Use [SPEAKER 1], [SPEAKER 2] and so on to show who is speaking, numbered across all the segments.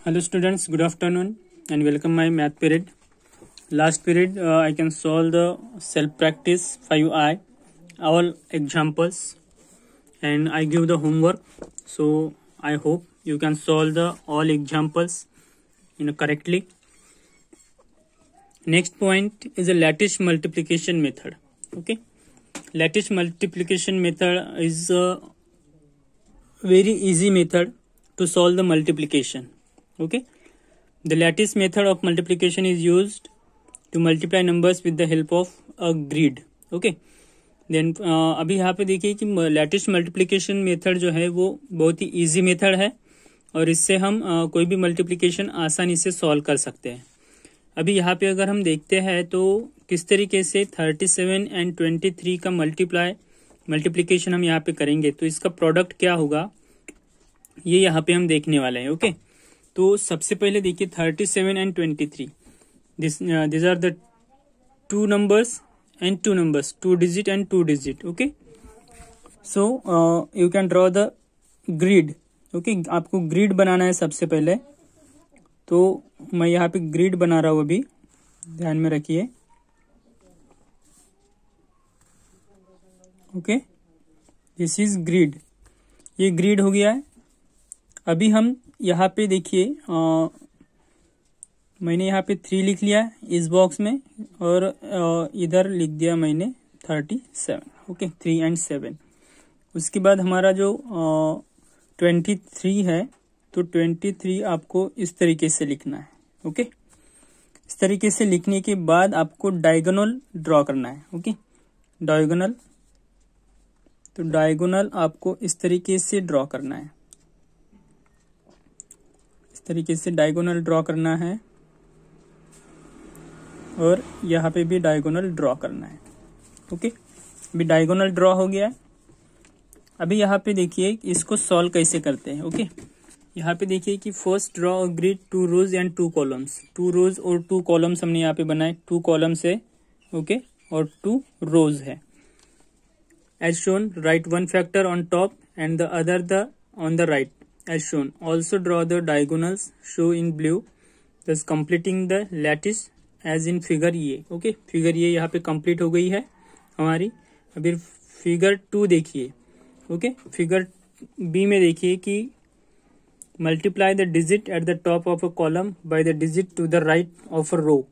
[SPEAKER 1] Hello students, good afternoon and welcome my math period. Last period I can solve the self practice 5I, all examples, and I give the homework. So I hope you can solve the all examples correctly. Next point is a lattice multiplication method. Okay, lattice multiplication method is a very easy method to solve the multiplication. Okay, the lattice method of multiplication is used to multiply numbers with the help of a grid. Okay, then अभी यहाँ पे देखिए कि lattice multiplication method जो है वो बहुत ही easy method है और इससे हम कोई भी मल्टीप्लिकेशन आसानी से सॉल्व कर सकते हैं. अभी यहाँ पे अगर हम देखते हैं तो किस तरीके से 37 एंड 23 का मल्टीप्लिकेशन हम यहाँ पे करेंगे तो इसका प्रोडक्ट क्या होगा ये यहाँ पे हम देखने वाले हैं. ओके, तो सबसे पहले देखिए 37 and 23 this are the two numbers and two numbers, 2 digit and 2 digit. Okay, so you can draw the grid. Okay, आपको ग्रिड बनाना है सबसे पहले, तो मैं यहाँ पे ग्रिड बना रहा हूँ. अभी ध्यान में रखिए. Okay, this is grid. ये ग्रिड हो गया है. अभी हम यहाँ पे देखिए मैंने यहाँ पे 3 लिख लिया इस बॉक्स में और इधर लिख दिया मैंने 37. Okay, 3 and 7. उसके बाद हमारा जो 23 है तो 23 आपको इस तरीके से लिखना है. ओके, इस तरीके से लिखने के बाद आपको डायगोनल ड्रॉ करना है. ओके, डायगोनल, तो डायगोनल आपको इस तरीके से ड्रॉ करना है. इस तरीके से डायगोनल ड्रॉ करना है और यहाँ पे भी डायगोनल ड्रॉ करना है. ओके, अभी डायगोनल ड्रॉ हो गया है. अभी यहाँ पे देखिए इसको सॉल्व कैसे करते हैं. ओके, यहाँ पे देखिए कि first draw a grid 2 rows and 2 columns. 2 rows और 2 कॉलम्स हमने यहाँ पे बनाए. 2 कॉलम्स है. ओके, और 2 रोज है. As shown, right one factor on top and the other on the right as shown. Also draw the diagonals show in blue, thus completing the lattice as in figure A. Okay, figure A यहाँ पे complete हो गई है हमारी. अभी figure 2 देखिए. Okay, figure B में देखिए कि multiply the digit at the top of a column by the digit to the right of a row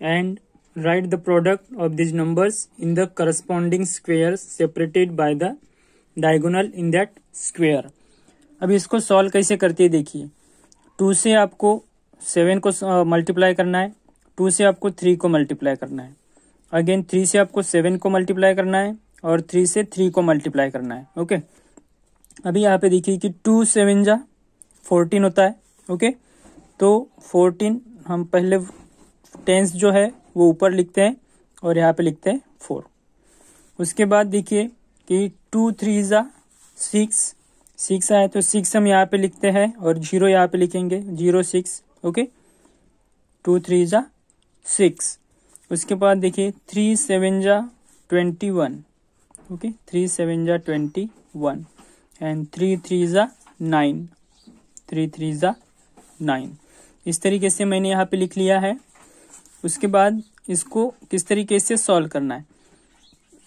[SPEAKER 1] and write the product of this numbers in the corresponding squares separated by the diagonal in that square. अब इसको solve कैसे करते हैं देखिए. 2 से आपको 7 को multiply करना है. 2 से आपको 3 को मल्टीप्लाई करना है. अगेन 3 से आपको 7 को मल्टीप्लाई करना है और 3 से 3 को मल्टीप्लाई करना है. ओके, अभी यहाँ पे देखिए कि 2 7 जा 14 होता है. ओके, तो 14 हम पहले टेंस जो है वो ऊपर लिखते हैं और यहाँ पे लिखते हैं 4. उसके बाद देखिए कि 2 3 जा 6 आए तो 6 हम यहाँ पे लिखते हैं और 0 यहाँ पे लिखेंगे. 0 6. ओके, 2 3 जा 6. उसके बाद देखिए 3 7 जा 21. ओके, 3 7 जा 21 एंड 3 3 जा 9. 3 3 जा 9. इस तरीके से मैंने यहाँ पे लिख लिया है. उसके बाद इसको किस तरीके से सॉल्व करना है.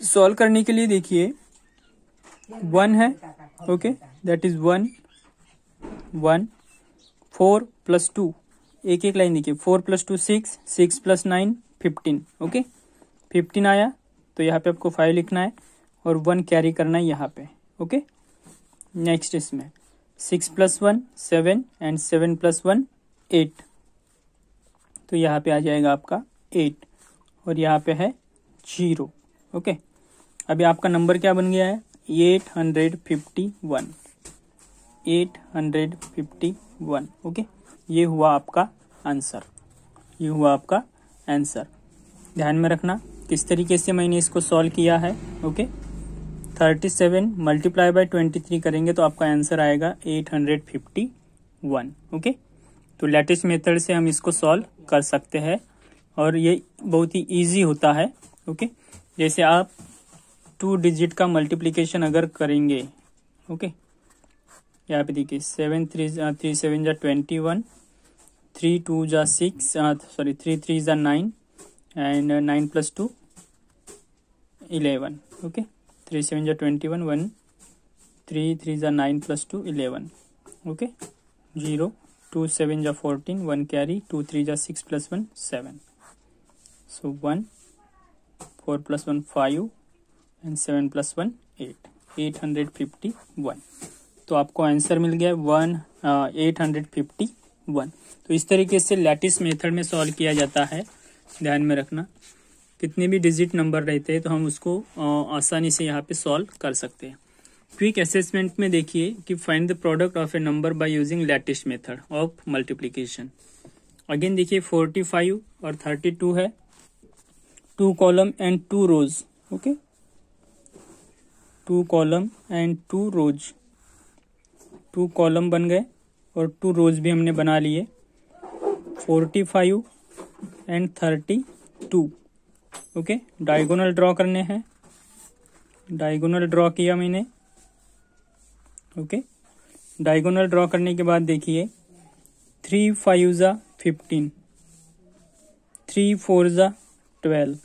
[SPEAKER 1] सॉल्व करने के लिए देखिए 1 है. Okay, that is 1 1. 4 + 2, एक एक लाइन देखिए. 4 + 2 6, 6 + 9 15. ओके, 15 आया तो यहाँ पे आपको 5 लिखना है और 1 कैरी करना है यहाँ पे. ओके, नेक्स्ट इसमें 6 + 1 7 एंड 7 + 1 8. तो यहाँ पे आ जाएगा आपका 8 और यहाँ पे है 0. ओके, अभी आपका नंबर क्या बन गया है 851. 851. ओके, ये हुआ आपका आंसर. ये हुआ आपका आंसर. ध्यान में रखना किस तरीके से मैंने इसको सॉल्व किया है. ओके, 37 मल्टीप्लाई बाय 23 करेंगे तो आपका आंसर आएगा 851. ओके, तो लैटिस मेथड से हम इसको सॉल्व कर सकते हैं और ये बहुत ही इजी होता है. ओके, जैसे आप 2 डिजिट का मल्टीप्लिकेशन अगर करेंगे. ओके, यहाँ पे देखिए 7 3 7 21 3 2 जा 6, सॉरी 3 3 जा 9 एंड 9 + 2 11. ओके, 3 7 जा 21, 1 3 3 जा 9 + 2 11. ओके, 0 2 7 जा 14, 1 कैरी, 2 3 जा 6 + 1 7. सो 1 4 + 1 5 एंड 7 + 1 8, 851. तो आपको आंसर मिल गया 851. तो इस तरीके से लैटिस मेथड में सॉल्व किया जाता है. ध्यान में रखना, कितने भी डिजिट नंबर रहते हैं तो हम उसको आसानी से यहाँ पे सॉल्व कर सकते हैं. क्विक असेसमेंट में देखिए कि find the product of a number by using lattice method of multiplication. Again देखिए 45 और 32 है, 2 column and 2 rows. Okay, 2 column and 2 rows, 2 column बन गए और 2 रोज भी हमने बना लिए. 45 एंड 32. ओके, डायगोनल ड्रॉ करने हैं. डायगोनल ड्रॉ किया मैंने. ओके, डायगोनल ड्रॉ करने के बाद देखिए 3 5 जा 15, 3 4 जा 12.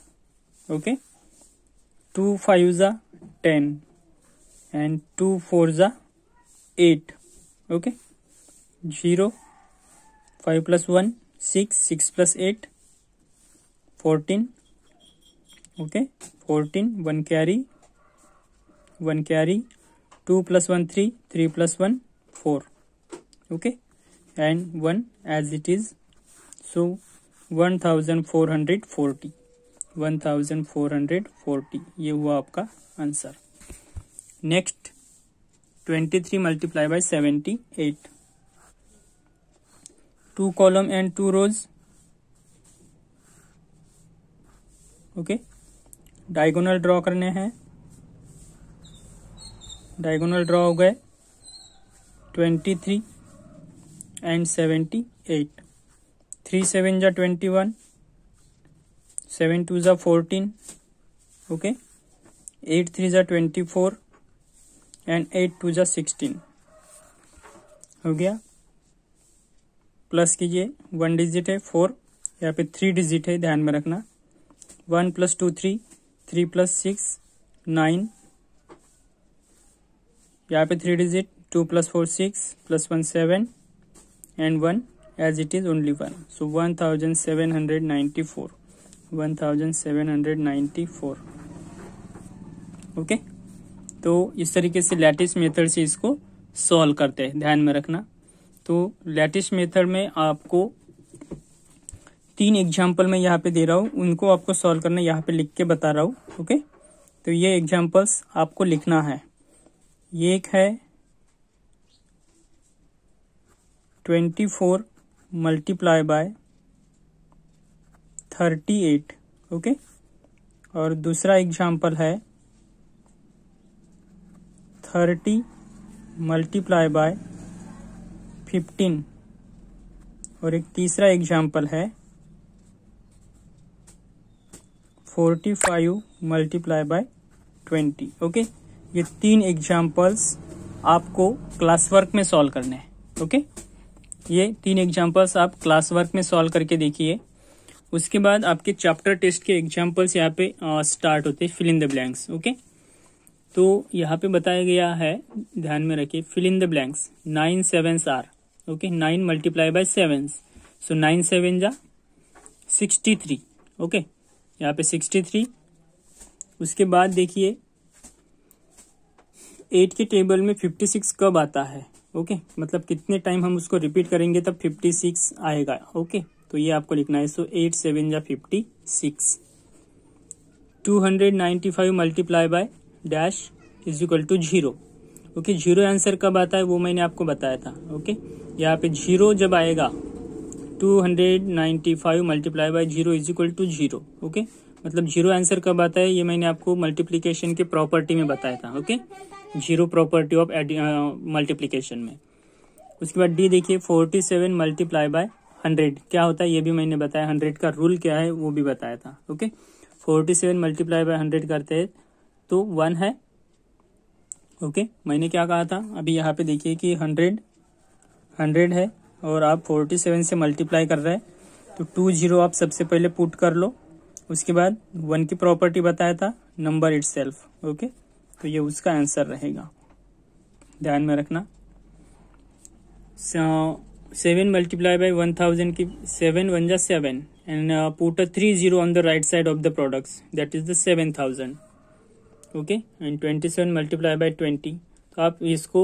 [SPEAKER 1] ओके, 2 5 जा 10 एंड 2 4 जा 8. Okay, 0 5 + 1 6, 6 + 8 14. Okay, 14, 1 carry, 1 carry, 2 + 1 3, 3 + 1 4. Okay, and 1 as it is. So 1440, 1440 ये हुआ आपका answer. Next 23 × 78. 2 column and 2 rows. Okay, diagonal draw करने हैं. डायगोनल ड्रॉ हो गए 23 एंड 78. 3 7 जा 21, 7 2 जा 14. ओके, 8 3 जा 24 एंड 8 2 जा 16. हो गया. प्लस कीजिए, 1 डिजिट है 4, यहाँ पे 3 डिजिट है, ध्यान में रखना. 1 + 2 3, 3 + 6 9, यहाँ पे 3 digit. 2 + 4 6 + 1 7 and 1 as it is only 1. So 1794, 1794. Okay, तो इस तरीके से लैटिस मेथड से इसको सॉल्व करते हैं, ध्यान में रखना. तो लैटिस मेथड में आपको 3 एग्जाम्पल मैं यहाँ पे दे रहा हूँ, उनको आपको सॉल्व करना यहाँ पे लिख के बता रहा हूँ. ओके, तो ये एग्जाम्पल्स आपको लिखना है. ये एक है 24 × 38. ओके, और दूसरा एग्जाम्पल है 30 × 15. और एक तीसरा एग्जाम्पल है 45 × 20. ओके, ये 3 एग्जाम्पल्स आपको क्लास वर्क में सॉल्व करने हैं. ओके, ये 3 एग्जाम्पल्स आप क्लास वर्क में सॉल्व करके देखिए. उसके बाद आपके चैप्टर टेस्ट के एग्जाम्पल्स यहाँ पे स्टार्ट होते हैं, fill in the blanks. Okay, तो यहाँ पे बताया गया है, ध्यान में रखिए, fill in the blanks. 9 7s are. Okay, 9 × 7, so 9 7 जा 63. ओके, यहाँ पे 63. उसके बाद देखिए 8 के टेबल में 56 कब आता है. ओके, मतलब कितने टाइम हम उसको रिपीट करेंगे तब 56 आएगा. ओके, तो ये आपको लिखना है. सो 8 7 जा 56. 295 × dash is equal to 0. Okay, 0 answer कब आता है वो मैंने आपको बताया था. ओके, यहाँ पे 0 जब आएगा 295 × 0 इज इक्वल टू 0. ओके, मतलब 0 आंसर कब आता है ये मैंने आपको मल्टीप्लिकेशन के प्रॉपर्टी में बताया था. ओके, 0 प्रॉपर्टी ऑफ मल्टीप्लिकेशन में. उसके बाद डी देखिए 47 × 100 क्या होता है ये भी मैंने बताया. 100 का रूल क्या है वो भी बताया था. ओके, 47 × 100 करते हैं तो 1 है. ओके, मैंने क्या कहा था, अभी यहाँ पे देखिए कि 100 है और आप 47 से मल्टीप्लाई कर रहे हैं, तो 2 0 आप सबसे पहले पुट कर लो। उसके बाद 1 की प्रॉपर्टी बताया था, नंबर इटसेल्फ। ओके, तो ये उसका आंसर रहेगा, ध्यान में रखना। 7 मल्टीप्लाई बाय 1000 की 7 1 जा 7 and put 3 0 on the right side of the products, that is the 7000। Okay, and 27 multiply by 20। तो आप इसको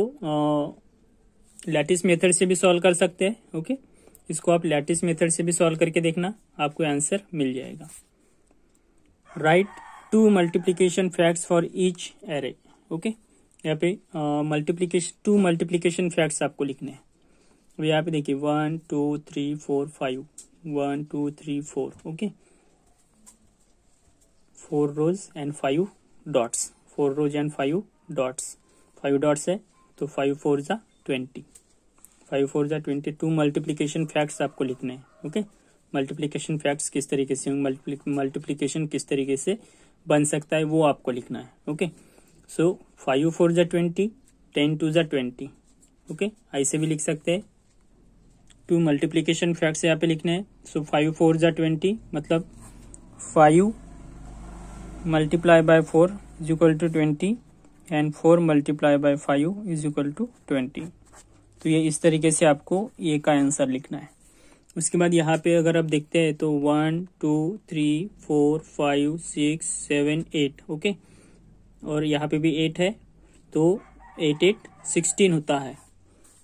[SPEAKER 1] लैटिस मेथड से भी सॉल्व कर सकते हैं। ओके, इसको आप लैटिस मेथड से भी सॉल्व करके देखना, आपको आंसर मिल जाएगा। Right 2 multiplication facts for each array. Okay, यहाँ पे 2 मल्टीप्लीकेशन फैक्ट्स आपको लिखने हैं। अब यहाँ पे देखिए 1 2 3 4 5, 1 2 3 4। Okay, 4 rows and 5 dots, 4 rows and 5 dots, 5 dots है तो 5 4 जा 20, 5 4 जा 20। 2 मल्टीप्लीकेशन फैक्ट्स आपको लिखने हैं। ओके, मल्टीप्लीकेशन फैक्ट्स किस तरीके से, मल्टीप्लीकेशन किस तरीके से बन सकता है वो आपको लिखना है। ओके, सो 5 4 जा 20, 10 2 जा 20। ओके, ऐसे भी लिख सकते हैं। 2 मल्टीप्लीकेशन फैक्ट्स यहाँ पे लिखने हैं। सो 5 4 जा 20 मतलब 5 multiply by 4 is equal to 20 and 4 multiply by 5 is equal to 20। तो ये इस तरीके से आपको ये का आंसर लिखना है। उसके बाद यहाँ पे अगर आप देखते हैं तो 1 2 3 4 5 6 7 8। ओके, और यहाँ पे भी 8 है, तो 8 8 16 होता है।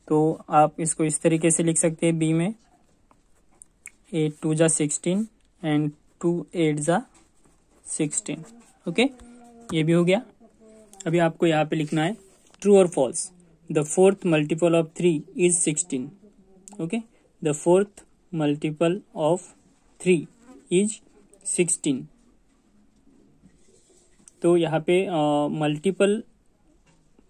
[SPEAKER 1] तो आप इसको इस तरीके से लिख सकते हैं बी में, 8 2 जा 16 एंड 2 8 जा 16। ओके, ये भी हो गया। अभी आपको यहाँ पे लिखना है ट्रू और false. The fourth multiple of 3 is 16। Okay, the fourth multiple of 3 is 16। तो यहाँ पे मल्टीपल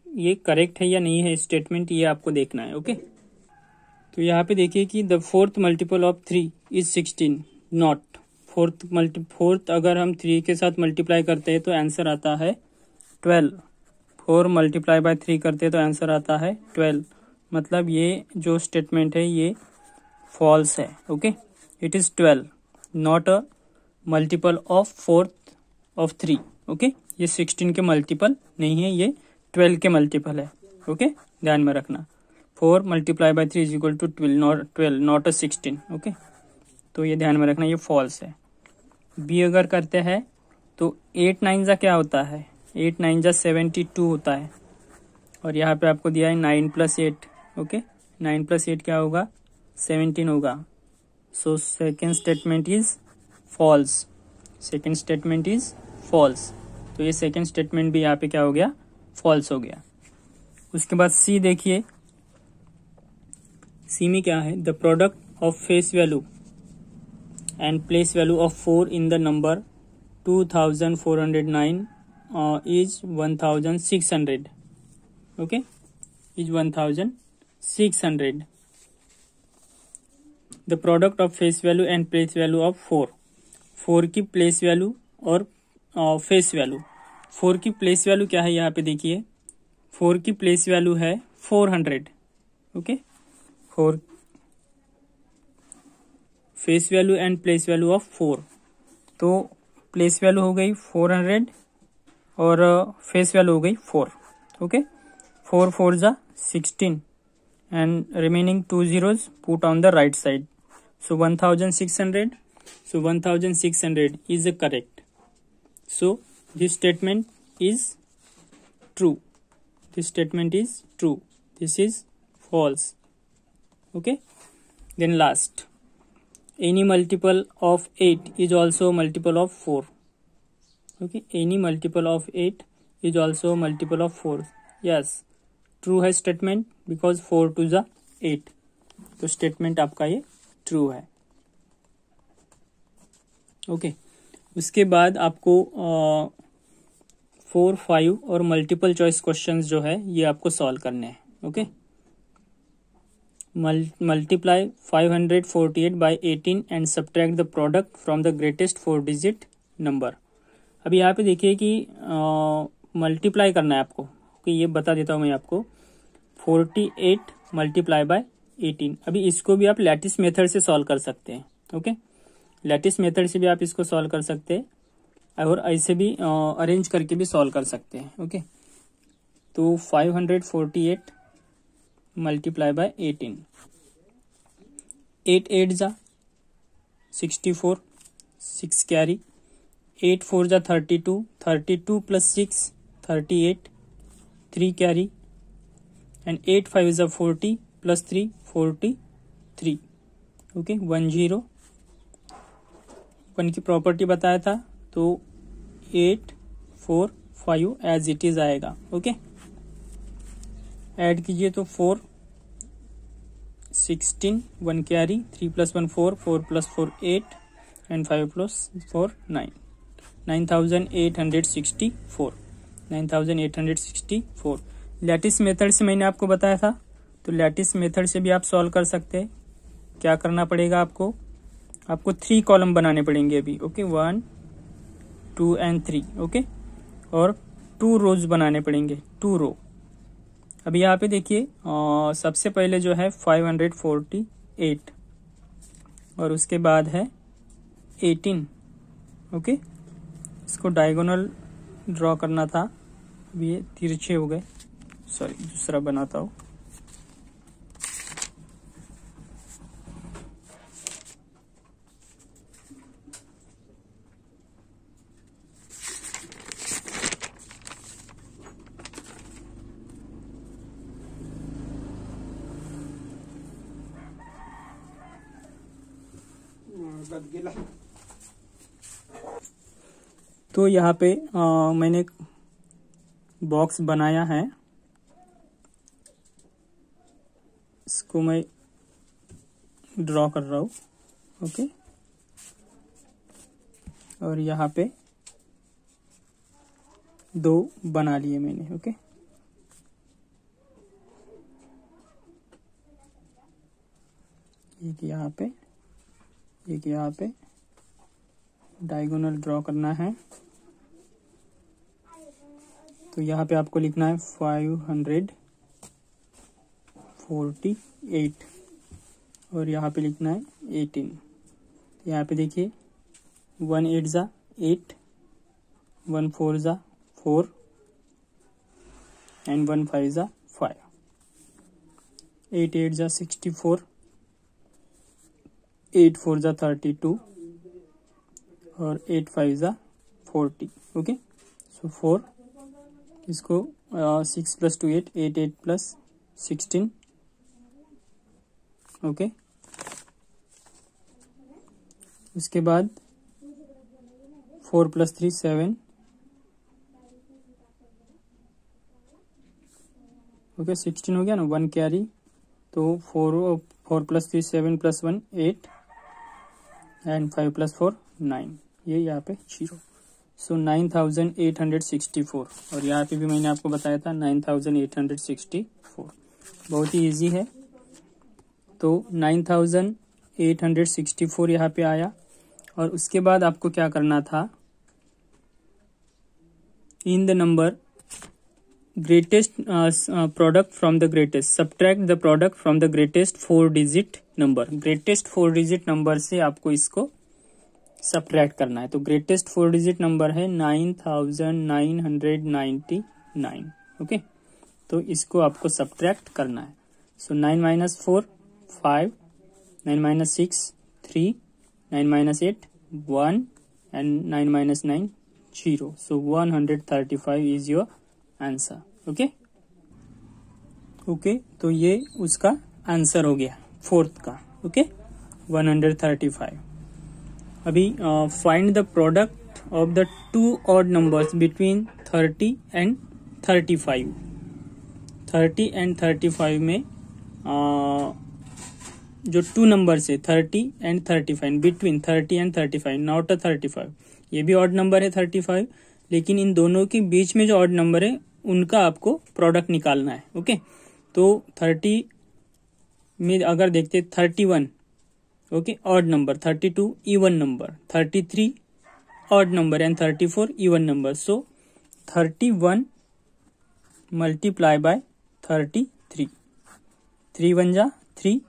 [SPEAKER 1] ये करेक्ट है या नहीं है स्टेटमेंट, ये आपको देखना है। ओके, तो यहाँ पे देखिए कि the fourth multiple of 3 is 16, not fourth अगर हम 3 के साथ मल्टीप्लाई करते हैं तो आंसर आता है 12। 4 मल्टीप्लाई बाय 3 करते हैं तो आंसर आता है 12। मतलब ये जो स्टेटमेंट है ये फॉल्स है। Okay, it is 12, not a multiple of fourth of 3। Okay, ये 16 के मल्टीपल नहीं है, ये 12 के मल्टीपल है। ओके, ध्यान में रखना। 4 multiply by 3 is equal to 12 not a 16। Okay, तो ये ध्यान में रखना, ये फॉल्स है। बी अगर करते हैं तो 8 9 जा क्या होता है, 8 9 जा 72 होता है। और यहाँ पे आपको दिया है 9 + 8। ओके, 9 + 8 क्या होगा, 17 होगा। So second statement is false, second statement is false. तो ये सेकेंड स्टेटमेंट भी यहाँ पे क्या हो गया, फॉल्स हो गया। उसके बाद सी देखिए, सी में क्या है, the product of face value and place value of 4 in the number 2409 is 1600. Okay, is 1600. The product of face value and place value of 4 की प्लेस वैल्यू और फेस वैल्यू। 4 की प्लेस वैल्यू क्या है, यहाँ पे देखिए 4 की प्लेस वैल्यू है 400। Okay, 4 face value and place value of 4। तो प्लेस वैल्यू हो गई 400 और फेस वैल्यू हो गई 4। ओके, 4 4 जा 16 and remaining 2 zeros put on the right side. So 1600, so 1600 is correct. So this statement is true, this statement is true, this is false. Okay, then last, any multiple of 8 is also multiple of 4. Okay, any multiple of 8 is also multiple of 4. Yes, true है statement because 4 2 जा 8। तो statement आपका ये true है। Okay, उसके बाद आपको 4 5 और मल्टीपल चॉइस क्वेश्चंस जो है ये आपको सॉल्व करने हैं। Okay, multiply 548 by 18 and subtract the product from the greatest 4 digit number. अभी यहाँ पे देखिए कि मल्टीप्लाई करना है आपको। ओके, ये बता देता हूँ मैं आपको। 48 मल्टीप्लाई बाय 18। अभी इसको भी आप लैटिस मेथड से सॉल्व कर सकते हैं। ओके, लैटिस मेथड से भी आप इसको सॉल्व कर सकते हैं और ऐसे भी अरेंज करके भी सॉल्व कर सकते हैं। ओके, तो 548 मल्टीप्लाई बाय 18, 8 8 जा 64, 6 कैरी, 8 4 जा 32, 32 प्लस 6 38, 3 कैरी एंड 8 5 जा 40 प्लस 3 43। ओके, 10 1 की प्रॉपर्टी बताया था तो 8 4 5 एज इट इज आएगा। ओके, ऐड कीजिए तो 4 16, 1 carry, 3 plus 1 4, 4 plus 4 8 and 5 plus 4 9, 9864, 9864। Lattice method से मैंने आपको बताया था, तो लैटिस मेथड से भी आप सॉल्व कर सकते हैं। क्या करना पड़ेगा आपको 3 कॉलम बनाने पड़ेंगे अभी। Okay, 1 2 and 3। ओके, और 2 रोज बनाने पड़ेंगे, 2 रो। अभी यहाँ पे देखिए सबसे पहले जो है 548 और उसके बाद है 18। ओके, इसको डायगोनल ड्रॉ करना था, अभी ये तिरछे हो गए, सॉरी दूसरा बनाता हूँ। तो यहाँ पे मैंने एक बॉक्स बनाया है, इसको मैं ड्रॉ कर रहा हूँ। ओके, और यहाँ पे 2 बना लिए मैंने। ओके, एक यहाँ पे, एक यहाँ पे डायगोनल ड्रॉ करना है। तो यहाँ पे आपको लिखना है 548 और यहाँ पे लिखना है 18। यहाँ पे देखिए 1 8 जा 8, 1 4 जा 4 एंड 1 5 जा 5, 8 8 जा 64, 8 4 जा 32 और 8 5 जा 40। ओके, सो 4, इसको 6 प्लस 2 8, 8 8 प्लस 16। ओके, उसके बाद 4 प्लस 3 7। ओके, 16 हो गया ना, 1 कैरी, तो 4 प्लस 3 7 प्लस 1 8 एंड 5 प्लस 4 9, ये यहाँ पे 0। सो 9864, और यहाँ पे भी मैंने आपको बताया था 9864। बहुत ही इजी है। तो 9864 यहाँ पे आया, और उसके बाद आपको क्या करना था, in the number greatest product from the greatest, subtract the product from the greatest 4 digit number. Greatest 4 digit number से आपको इसको सब्ट्रैक्ट करना है। तो ग्रेटेस्ट 4 डिजिट नंबर है 9999। ओके, तो इसको आपको सब्ट्रैक्ट करना है। सो 9 minus 4 5, 9 minus 6 3, 9 minus 8 1 and 9 minus 9 0। So 135 is your answer. Okay, okay, तो ये उसका आंसर हो गया 4th का। ओके, 135। अभी find the product of the 2 odd numbers between 30 and 35। 30 and 35 में जो 2 नंबर्स है 30 and 35, between 30 and 35, not a 35। ये भी ऑड नंबर है 35, लेकिन इन दोनों के बीच में जो ऑड नंबर है उनका आपको प्रोडक्ट निकालना है। ओके, तो 30 में अगर देखते 31, okay, odd number, 32 even number, 33 odd number and 34 even number. So 31 multiply by 33, 3 1 जा 3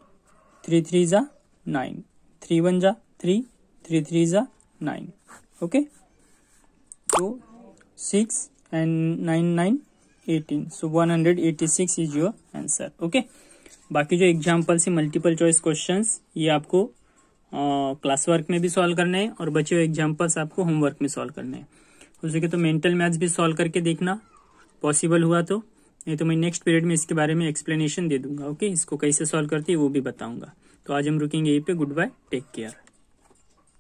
[SPEAKER 1] 3 3 जा 9, 3 1 जा 3, 3 3 जा 9, ओके। तो 6 and 9 9 18, so 186 is your answer, okay. बाकी जो एग्जाम्पल से मल्टीपल चॉइस क्वेश्चंस ये आपको क्लास वर्क में भी सॉल्व करने हैं और बचे हुए एग्जाम्पल्स आपको होमवर्क में सॉल्व करने हैं। हो सके तो मेंटल मैथ्स भी सॉल्व करके देखना, पॉसिबल हुआ तो, नहीं तो मैं नेक्स्ट पीरियड में इसके बारे में एक्सप्लेनेशन दे दूंगा, ओके। इसको कैसे सॉल्व करती है वो भी बताऊंगा। तो आज हम रुकेंगे यहीं पे। Good bye, take care.